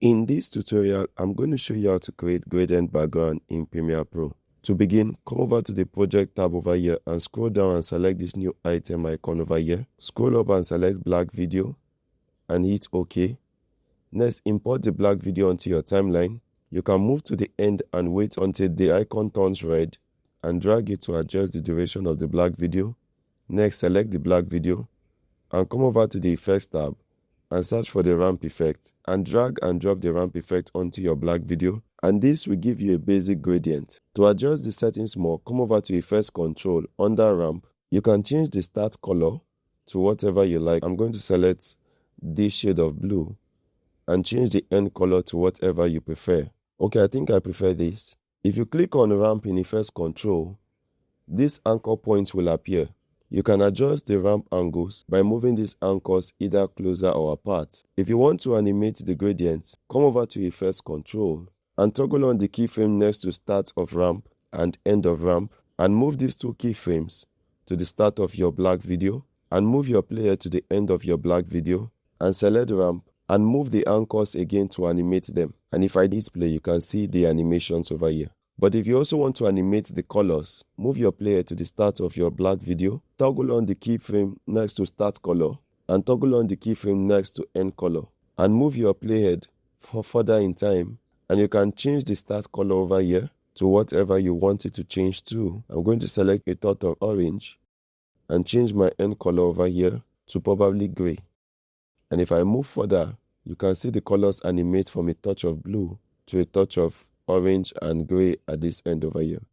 In this tutorial, I'm going to show you how to create gradient background in Premiere Pro. To begin, come over to the project tab over here and scroll down and select this new item icon over here. Scroll up and select black video and hit OK. Next, import the black video onto your timeline. You can move to the end and wait until the icon turns red and drag it to adjust the duration of the black video. Next, select the black video and come over to the Effects tab and search for the ramp effect and drag and drop the ramp effect onto your black video, and this will give you a basic gradient. To adjust the settings more, come over to Effects Control under ramp. You can change the start color to whatever you like. I'm going to select this shade of blue and change the end color to whatever you prefer. Okay, I think I prefer this. If you click on ramp in Effects Control, these anchor points will appear. You can adjust the ramp angles by moving these anchors either closer or apart. If you want to animate the gradient, come over to Effects Control and toggle on the keyframe next to Start of Ramp and End of Ramp, and move these two keyframes to the start of your black video, and move your player to the end of your black video, and select ramp and move the anchors again to animate them. And if I hit play, you can see the animations over here. But if you also want to animate the colors, move your player to the start of your black video, toggle on the keyframe next to Start Color, and toggle on the keyframe next to End Color, and move your playhead for further in time, and you can change the start color over here to whatever you want it to change to. I'm going to select a touch of orange and change my end color over here to probably gray. And if I move further, you can see the colors animate from a touch of blue to a touch of orange and gray at this end over here.